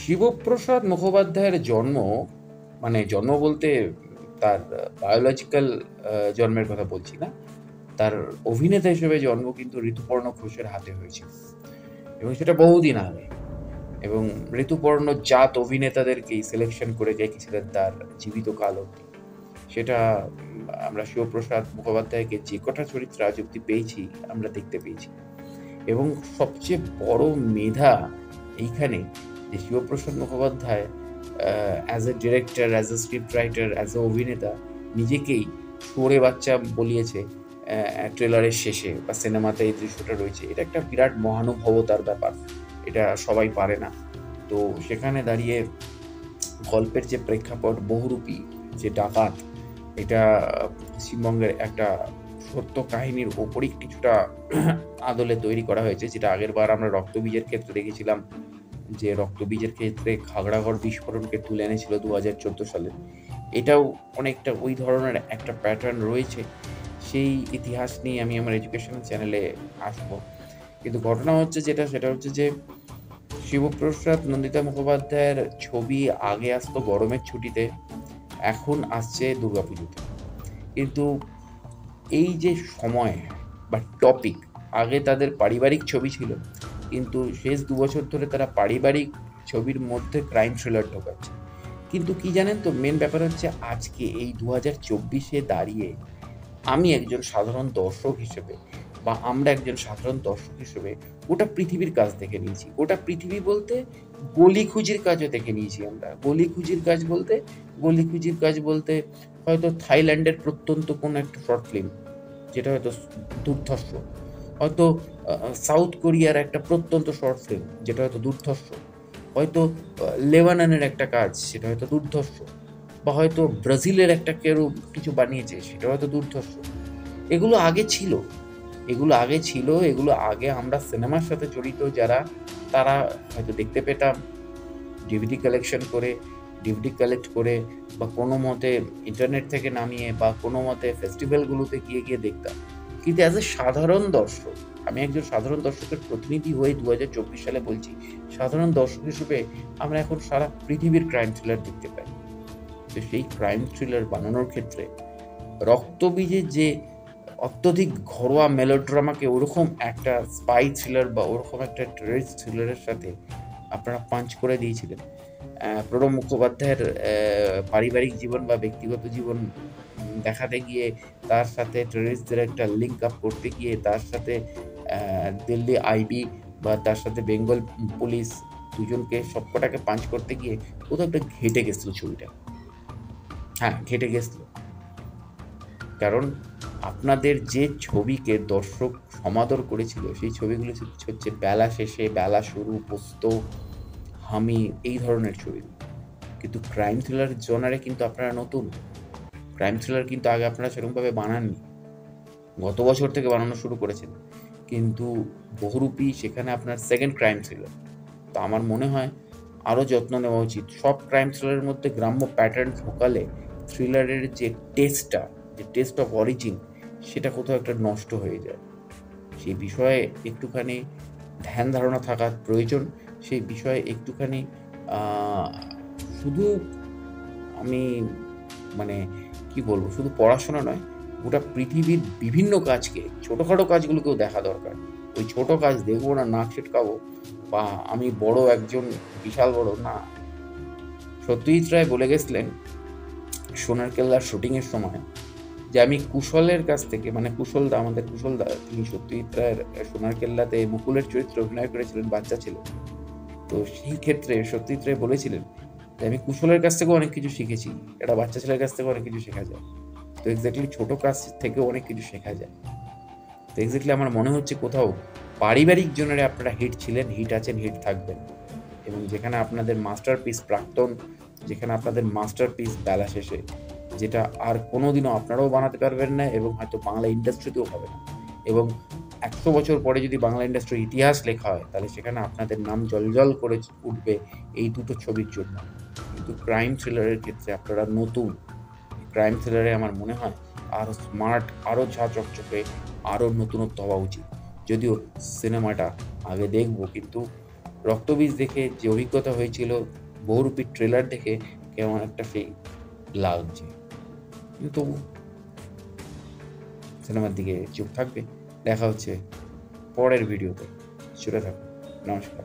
শিবপ্রসাদ মুখোপাধ্যায়ের জন্ম, মানে জন্ম বলতে তার বায়োলজিক্যাল জন্মের কথা বলছি না। তার অভিনেতা হিসেবে জন্ম কিন্তু ঋতুপর্ণ ঘোষের হাতে হয়েছিল, এবং সেটা বহুদিন আগে। এবং ঋতুপর্ণ জাত অভিনেতাদেরকেই সিলেকশন করে রেখেছিলেন তার জীবিত কাল অবধি। সেটা আমরা শিবপ্রসাদ মুখোপাধ্যায়কে যে কটা চরিত্র আজ অব্দি পেয়েছি, আমরা দেখতে পেয়েছি। এবং সবচেয়ে বড় মেধা এইখানে যে Shiboprosad Mukhopadhyay as a director, as a script writer, as a অভিনেতা নিজেকেই শুয়োরে বাচ্চা বলিয়েছে ট্রেলারের শেষে বা সিনেমাতে এই দৃশ্যটা রয়েছে। এটা একটা বিরাট মহানুভবতার ব্যাপার, এটা সবাই পারে না। তো সেখানে দাঁড়িয়ে গল্পের যে প্রেক্ষাপট বহুরূপী, যে ডাকাত, এটা পশ্চিমবঙ্গের একটা সত্য কাহিনীর ওপরই কিছুটা আদলে তৈরি করা হয়েছে, যেটা আগের বার আমরা রক্তবীজের ক্ষেত্রে দেখেছিলাম, যে রক্তবীজের ক্ষেত্রে খাগড়াগড় বিস্ফোরণকে তুলে এনেছিল 2014 সালে। এটাও অনেকটা ওই ধরনের একটা প্যাটার্ন রয়েছে। সেই ইতিহাস নিয়ে আমি আমার এডুকেশন চ্যানেলে আসবো। কিন্তু ঘটনা হচ্ছে যেটা, সেটা হচ্ছে যে শিবপ্রসাদ নন্দিতা মুখোপাধ্যায়ের ছবি আগে আসতো গরমের ছুটিতে, এখন আসছে দুর্গাপুজোতে। কিন্তু এই যে সময় বা টপিক, আগে তাদের পারিবারিক ছবি ছিল, কিন্তু শেষ 2 বছর ধরে তারা পারিবারিক ছবির মধ্যে ক্রাইম থ্রিলার ঢোকাচ্ছে। কিন্তু কি জানেন তো, মেন ব্যাপার হচ্ছে আজকে এই 2024-এ দাঁড়িয়ে আমি একজন সাধারণ দর্শক হিসেবে, বা আমরা একজন সাধারণ দর্শক হিসেবে গোটা পৃথিবীর কাজ দেখে নিয়েছি। গোটা পৃথিবী বলতে গলি খুঁজির কাজও দেখে নিয়েছি আমরা। গলি খুঁজির কাজ বলতে হয়তো থাইল্যান্ডের প্রত্যন্ত কোনো একটা শর্ট ফিল্ম, যেটা হয়তো দুর্ধর্ষ। হয়তো সাউথ কোরিয়ার একটা প্রত্যন্ত শর্ট ফিল্ম, যেটা হয়তো দুর্ধর্ষ। হয়তো লেবাননের একটা কাজ, সেটা হয়তো দুর্ধর্ষ। বা হয়তো ব্রাজিলের একটা কেউ কিছু বানিয়েছে, সেটা হয়তো দুর্ধর্ষ। এগুলো আগে ছিল, এগুলো আগে আমরা সিনেমার সাথে জড়িত যারা, তারা হয়তো দেখতে পেতাম ডিভিডি কালেক্ট করে, বা কোনো মতে ইন্টারনেট থেকে নামিয়ে, বা কোনো মতে ফেস্টিভ্যালগুলোতে গিয়ে দেখতাম। কিন্তু অ্যাজ এ সাধারণ দর্শক, আমি একজন সাধারণ দর্শকের প্রতিনিধি হয়ে 2024 সালে বলছি, সাধারণ দর্শক হিসেবে আমরা এখন সারা পৃথিবীর ক্রাইম থ্রিলার দেখতে পাই। তো সেই ক্রাইম থ্রিলার বানানোর ক্ষেত্রে রক্তবীজের যে অত্যধিক ঘরোয়া মেলোড্রামাকে ওরকম একটা স্পাই থ্রিলার বা ওরকম একটা টেররিস্ট থ্রিলারের সাথে আপনারা পাঞ্চ করে দিয়েছিলেন। প্রণব মুখোপাধ্যায়ের পারিবারিক জীবন বা ব্যক্তিগত জীবন দেখাতে গিয়ে, তার সাথে টেররিস্টদের একটা লিঙ্ক আপ করতে গিয়ে, তার সাথে দিল্লি আইবি বা তার সাথে বেঙ্গল পুলিশ, দুজনকে সবকটাকে পাঞ্চ করতে গিয়ে কোথাও একটা ঘেটে গেছিল ছবিটা। হ্যাঁ, ঘেটে গেছিল। কারণ আপনাদের যে ছবিকে দর্শক সমাদর করেছিল, সেই ছবিগুলো হচ্ছে বেলা শেষে, বেলা শুরু, পোস্ত, হামি, এই ধরনের ছবি। কিন্তু ক্রাইম থ্রিলার জনারে কিন্তু আপনারা নতুন। ক্রাইম থ্রিলার কিন্তু আগে আপনারা সেরকমভাবে বানাননি, গত বছর থেকে বানানো শুরু করেছেন। কিন্তু বহুরূপী সেখানে আপনার সেকেন্ড ক্রাইম থ্রিলার। তো আমার মনে হয় আরও যত্ন নেওয়া উচিত। সব ক্রাইম থ্রিলারের মধ্যে গ্রাম্য প্যাটার্ন ঢোকালে থ্রিলারের যে টেস্টটা, যে টেস্ট অফ অরিজিন, সেটা কোথাও একটা নষ্ট হয়ে যায়। সেই বিষয়ে একটুখানি ধ্যান ধারণা থাকার প্রয়োজন। সেই বিষয়ে একটুখানি আহ, শুধু আমি, মানে কি বলবো, শুধু পড়াশোনা নয়, গোটা পৃথিবীর বিভিন্ন কাজকে, ছোটোখাটো কাজগুলোকেও দেখা দরকার। ওই ছোট কাজ দেখবো না, নাক ছিটকাবো, বা আমি বড় একজন, বিশাল বড় না। সত্যজিৎ রায় বলে গেছিলেন সোনার কেল্লার শুটিংয়ের সময়, যে আমি কুশলের কাছ থেকে, মানে কুশলদা, আমাদের কুশলদা, তিনি সত্যজিৎ রায়ের সোনার কেল্লাতে মুকুলের চরিত্রে অভিনয় করেছিলেন বাচ্চা ছেলে। তো সেই ক্ষেত্রে সত্যজিৎ রায় বলেছিলেন যে আমি কুশলের কাছ থেকেও অনেক কিছু শিখেছি, একটা বাচ্চা ছেলের কাছ থেকে অনেক কিছু শেখা যায়। তো এক্স্যাক্টলি ছোট কাজ থেকেও অনেক কিছু শেখা যায়। তো এক্স্যাক্টলি আমার মনে হচ্ছে কোথাও পারিবারিক জোনারে আপনারা হিট ছিলেন, হিট আছেন, হিট থাকবেন। এবং যেখানে আপনাদের মাস্টারপিস প্রাক্তন, যেখানে আপনাদের মাস্টারপিস বেলা শেষে, যেটা আর কোনোদিনও আপনারাও বানাতে পারবেন না, এবং হয়তো বাংলা ইন্ডাস্ট্রিতেও হবে না। এবং 100 বছর পরে যদি বাংলা ইন্ডাস্ট্রির ইতিহাস লেখা হয়, তাহলে সেখানে আপনাদের নাম জলজল করে উঠবে এই দুটো ছবির জন্য। কিন্তু ক্রাইম থ্রিলারের ক্ষেত্রে আপনারা নতুন। ক্রাইম থ্রিলারে আমার মনে হয় আরও স্মার্ট, আরও ঝাঁ চকচকে, আরও নতুনত্ব হওয়া উচিত। যদিও সিনেমাটা আগে দেখবো, কিন্তু রক্তবীজ দেখে যে অভিজ্ঞতা হয়েছিল, বহুরূপী ট্রেলার দেখে কেমন একটা লাগছে। কিন্তু তবু সিনেমার দিকে চোখ থাকবে। দেখা হচ্ছে পরের ভিডিওতে। চলে থাকুন। নমস্কার।